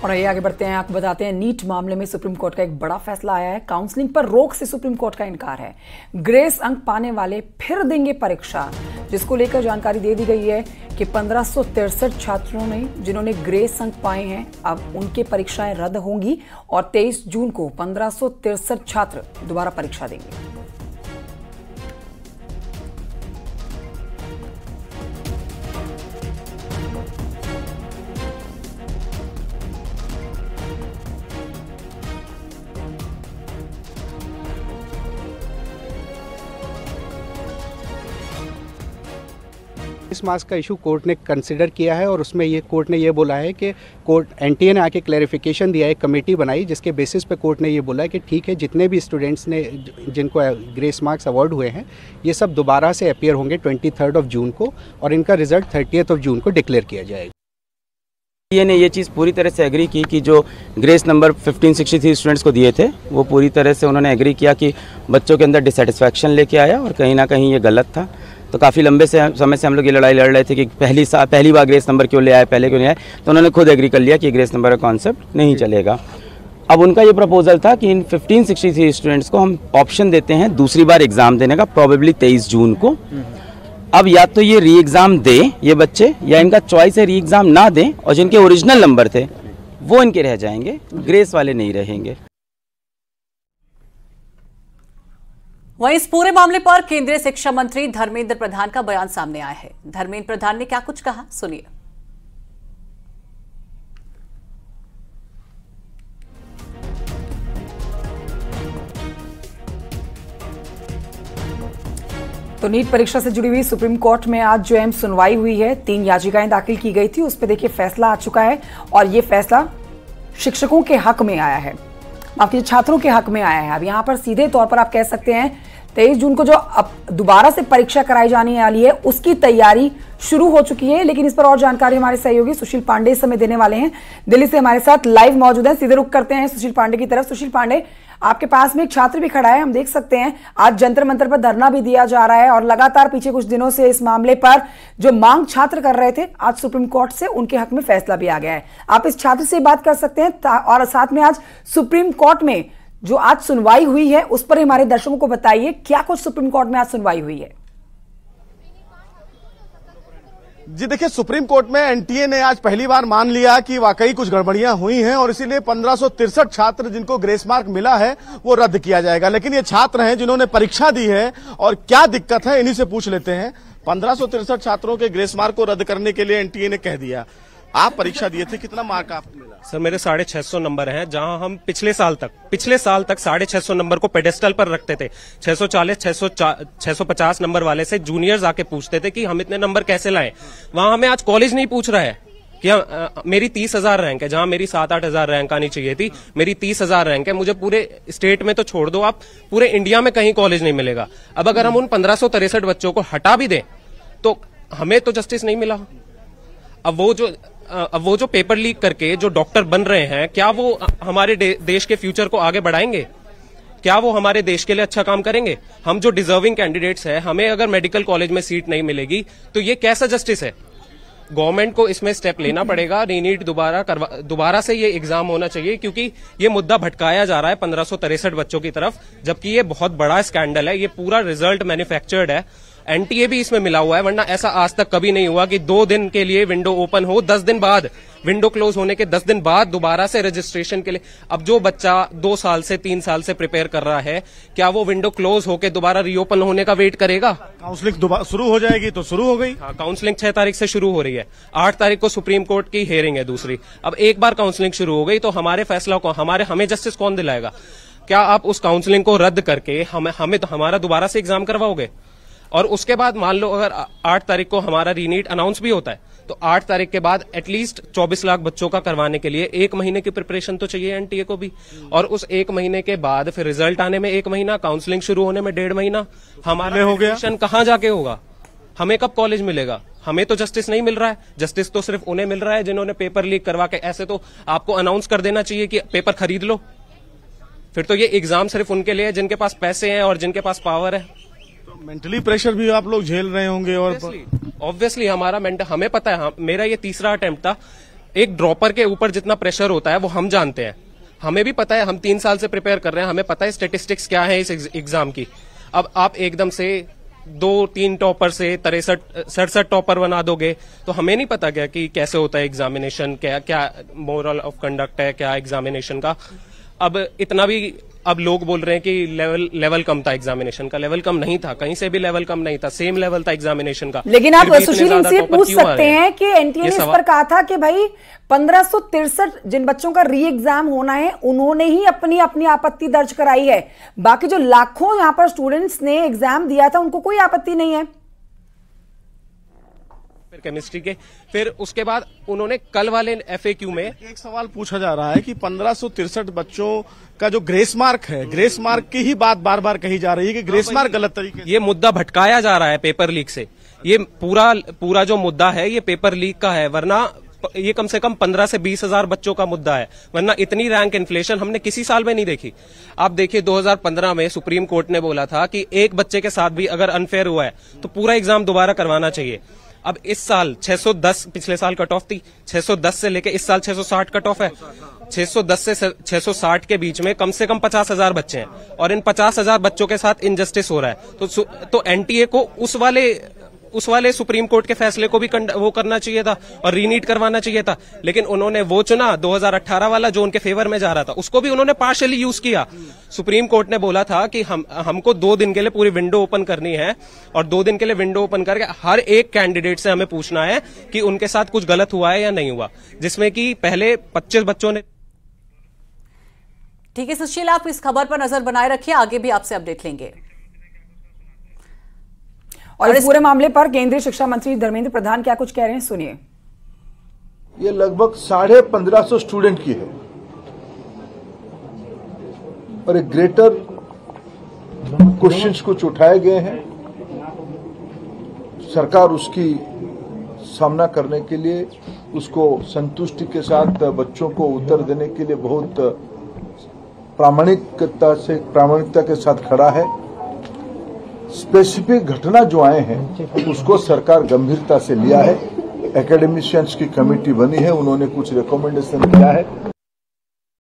और आइए आगे बढ़ते हैं, आपको बताते हैं नीट मामले में सुप्रीम कोर्ट का एक बड़ा फैसला आया है। काउंसलिंग पर रोक से सुप्रीम कोर्ट का इनकार है। ग्रेस अंक पाने वाले फिर देंगे परीक्षा, जिसको लेकर जानकारी दे दी गई है कि 1563 छात्रों ने जिन्होंने ग्रेस अंक पाए हैं, अब उनकी परीक्षाएं रद्द होंगी और 23 जून को 1563 छात्र दोबारा परीक्षा देंगे। इस मार्क्स का इशू कोर्ट ने कंसिडर किया है और उसमें ये कोर्ट ने ये बोला है कि कोर्ट एनटीए ने आके क्लैरिफिकेशन दिया है, कमेटी बनाई जिसके बेसिस पे कोर्ट ने ये बोला है कि ठीक है, जितने भी स्टूडेंट्स ने जिनको ग्रेस मार्क्स अवार्ड हुए हैं ये सब दोबारा से अपीयर होंगे 23 जून को और इनका रिजल्ट 30 जून को डिक्लेयर किया जाएगा। ये ने ये चीज़ पूरी तरह से एग्री की कि जो ग्रेस नंबर 1563 स्टूडेंट्स को दिए थे वो पूरी तरह से उन्होंने एग्री किया कि बच्चों के अंदर डिससेटिस्फैक्शन लेके आया और कहीं ना कहीं ये गलत था। तो काफ़ी लंबे समय से हम लोग ये लड़ाई लड़ रहे थे कि पहली बार ग्रेस नंबर क्यों ले आए, पहले क्यों नहीं आए। तो उन्होंने खुद एग्री कर लिया कि ग्रेस नंबर का कॉन्सेप्ट नहीं चलेगा। अब उनका ये प्रपोजल था कि इन 1563 स्टूडेंट्स को हम ऑप्शन देते हैं दूसरी बार एग्ज़ाम देने का, प्रॉबेबली 23 जून को। अब या तो ये री एग्ज़ाम दे ये बच्चे, या इनका चॉइस है री एग्ज़ाम ना दें और जिनके ओरिजिनल नंबर थे वो इनके रह जाएंगे, ग्रेस वाले नहीं रहेंगे। वहीं इस पूरे मामले पर केंद्रीय शिक्षा मंत्री धर्मेंद्र प्रधान का बयान सामने आया है। धर्मेंद्र प्रधान ने क्या कुछ कहा, सुनिए। तो नीट परीक्षा से जुड़ी हुई सुप्रीम कोर्ट में आज जो सुनवाई हुई है, 3 याचिकाएं दाखिल की गई थी, उस पर देखिए फैसला आ चुका है और ये फैसला शिक्षकों के हक में आया है, माफ कीजिए छात्रों के हक में आया है। अब यहाँ पर सीधे तौर पर आप कह सकते हैं 23 जून को जो अब दोबारा से परीक्षा कराई जाने वाली है उसकी तैयारी शुरू हो चुकी है। लेकिन इस पर और जानकारी हमारे सहयोगी सुशील पांडे इस समय देने वाले हैं, दिल्ली से हमारे साथ लाइव मौजूद हैं। सीधे रुख करते हैं सुशील पांडे की तरफ। सुशील पांडे, आपके पास में एक छात्र भी खड़ा है, हम देख सकते हैं आज जंतर मंतर पर धरना भी दिया जा रहा है और लगातार पीछे कुछ दिनों से इस मामले पर जो मांग छात्र कर रहे थे, आज सुप्रीम कोर्ट से उनके हक में फैसला भी आ गया है। आप इस छात्र से बात कर सकते हैं और साथ में आज सुप्रीम कोर्ट में जो आज सुनवाई हुई है उस पर हमारे दर्शकों को बताइए क्या कुछ सुप्रीम कोर्ट में आज सुनवाई हुई है। जी देखिए, सुप्रीम कोर्ट में एनटीए ने आज पहली बार मान लिया कि वाकई कुछ गड़बड़ियां हुई हैं और इसीलिए 1563 छात्र जिनको ग्रेस मार्क मिला है वो रद्द किया जाएगा। लेकिन ये छात्र हैं जिन्होंने परीक्षा दी है और क्या दिक्कत है इन्हीं से पूछ लेते हैं। 1563 छात्रों के ग्रेस मार्क को रद्द करने के लिए एनटीए ने कह दिया। आप परीक्षा दिए थे, कितना मार्क आपको मिला? सर मेरे 650 नंबर हैं, जहां हम पिछले साल तक 650 नंबर को पेडेस्टल पर रखते थे। 640 650 नंबर वाले से जूनियर्स आके पूछते थे कि हम इतने नंबर कैसे लाएं। वहां हमें आज कॉलेज नहीं पूछ रहा है कि मेरी 30,000 रैंक है, जहां मेरी 7-8 हजार रैंक आनी चाहिए थी, मेरी 30,000 रैंक है। मुझे पूरे स्टेट में तो छोड़ दो, आप पूरे इंडिया में कहीं कॉलेज नहीं मिलेगा। अब अगर हम उन 1563 बच्चों को हटा भी दें तो हमें तो जस्टिस नहीं मिला। अब वो जो पेपर लीक करके जो डॉक्टर बन रहे हैं, क्या वो हमारे देश के फ्यूचर को आगे बढ़ाएंगे? क्या वो हमारे देश के लिए अच्छा काम करेंगे? हम जो डिजर्विंग कैंडिडेट्स हैं, हमें अगर मेडिकल कॉलेज में सीट नहीं मिलेगी तो ये कैसा जस्टिस है? गवर्नमेंट को इसमें स्टेप लेना पड़ेगा। रीनीट दोबारा से ये एग्जाम होना चाहिए, क्योंकि ये मुद्दा भटकाया जा रहा है 1563 बच्चों की तरफ, जबकि ये बहुत बड़ा स्कैंडल है। ये पूरा रिजल्ट मैन्युफैक्चर्ड है, एनटीए भी इसमें मिला हुआ है, वरना ऐसा आज तक कभी नहीं हुआ कि 2 दिन के लिए विंडो ओपन हो, 10 दिन बाद विंडो क्लोज होने के 10 दिन बाद दोबारा से रजिस्ट्रेशन के लिए। अब जो बच्चा 2 साल से 3 साल से प्रिपेयर कर रहा है, क्या वो विंडो क्लोज होकर दोबारा रीओपन होने का वेट करेगा? काउंसलिंग शुरू हो जाएगी तो शुरू हो गई। हाँ, काउंसलिंग 6 तारीख से शुरू हो रही है। 8 तारीख को सुप्रीम कोर्ट की हियरिंग है दूसरी। अब एक बार काउंसलिंग शुरू हो गई तो हमारे फैसला को हमें जस्टिस कौन दिलाएगा? क्या आप उस काउंसलिंग को रद्द करके हमें तो हमारा दोबारा से एग्जाम करवाओगे? और उसके बाद मान लो अगर 8 तारीख को हमारा रीनीट अनाउंस भी होता है तो 8 तारीख के बाद एटलीस्ट 24 लाख बच्चों का करवाने के लिए 1 महीने की प्रिपरेशन तो चाहिए एनटीए को भी। और उस 1 महीने के बाद फिर रिजल्ट आने में 1 महीना, काउंसलिंग शुरू होने में 1.5 महीना, हमारा एडमिशन कहाँ जाके होगा? हमें कब कॉलेज मिलेगा? हमें तो जस्टिस नहीं मिल रहा है। जस्टिस तो सिर्फ उन्हें मिल रहा है जिन्होंने पेपर लीक करवा के। ऐसे तो आपको अनाउंस कर देना चाहिए कि पेपर खरीद लो, फिर तो ये एग्जाम सिर्फ उनके लिए है जिनके पास पैसे हैं और जिनके पास पावर है। मेंटली प्रेशर भी आप लोग झेल रहे होंगे। और ऑब्वियसली हमें पता है, मेरा ये तीसरा अटेम्प्ट था। एक ड्रॉपर के ऊपर जितना प्रेशर होता है वो हम जानते हैं, हमें भी पता है, हम 3 साल से प्रिपेयर कर रहे हैं, हमें पता है स्टेटिस्टिक्स क्या है इस एग्जाम की। अब आप एकदम से 2-3 टॉपर से 67 टॉपर बना दोगे तो हमें नहीं पता क्या कि कैसे होता है एग्जामिनेशन, क्या मोरल ऑफ कंडक्ट है, क्या एग्जामिनेशन का। अब इतना भी अब लोग बोल रहे हैं कि लेवल कम था, एग्जामिनेशन का लेवल कम नहीं था, कहीं से भी लेवल कम नहीं था, सेम लेवल था एग्जामिनेशन का। लेकिन आप सुशील इनसे पूछ सकते हैं कि एनटीए ने इस पर कहा था कि भाई 1563 जिन बच्चों का री एग्जाम होना है उन्होंने ही अपनी आपत्ति दर्ज कराई है, बाकी जो लाखों यहां पर स्टूडेंट्स ने एग्जाम दिया था उनको कोई आपत्ति नहीं है केमिस्ट्री के। फिर उसके बाद उन्होंने कल वाले एफएक्यू में एक सवाल पूछा जा रहा है कि 1563 बच्चों का जो ग्रेस मार्क है, ग्रेस मार्क की ही बात बार बार कही जा रही है कि ग्रेस मार्क गलत तरीके, ये मुद्दा भटकाया जा रहा है पेपर लीक से। ये पूरा जो मुद्दा है ये पेपर लीक का है, वरना ये कम से कम 15 से 20 हजार बच्चों का मुद्दा है, वरना इतनी रैंक इन्फ्लेशन हमने किसी साल में नहीं देखी। आप देखिए 2015 में सुप्रीम कोर्ट ने बोला था कि एक बच्चे के साथ भी अगर अनफेयर हुआ है तो पूरा एग्जाम दोबारा करवाना चाहिए। अब इस साल 610 पिछले साल कट ऑफ थी, 610 से लेके इस साल 660 कट ऑफ है। 610 से 660 के बीच में कम से कम 50,000 बच्चे हैं और इन 50,000 बच्चों के साथ इनजस्टिस हो रहा है। तो एनटीए को उस वाले सुप्रीम कोर्ट के फैसले को भी वो करना चाहिए था और रीनीट करवाना चाहिए था, लेकिन उन्होंने वो चुना 2018 वाला जो उनके फेवर में जा रहा था, उसको भी उन्होंने पार्शियली यूज किया। सुप्रीम कोर्ट ने बोला था कि हमको 2 दिन के लिए पूरी विंडो ओपन करनी है और 2 दिन के लिए विंडो ओपन करके हर एक कैंडिडेट से हमें पूछना है कि उनके साथ कुछ गलत हुआ है या नहीं हुआ, जिसमें कि पहले 25 बच्चों ने। ठीक है सुशील, आप इस खबर पर नजर बनाए रखिए, आगे भी आपसे अपडेट लेंगे। और इस पूरे मामले पर केंद्रीय शिक्षा मंत्री धर्मेंद्र प्रधान क्या कुछ कह रहे हैं, सुनिए। ये लगभग 1550 स्टूडेंट की है और एक ग्रेटर क्वेश्चंस कुछ उठाए गए हैं। सरकार उसकी सामना करने के लिए, उसको संतुष्टि के साथ बच्चों को उत्तर देने के लिए बहुत प्रामाणिकता के साथ खड़ा है। स्पेसिफिक घटना जो आए हैं उसको सरकार गंभीरता से लिया है। एकेडमिशियंस की कमेटी बनी है, उन्होंने कुछ रिकमेंडेशन किया है,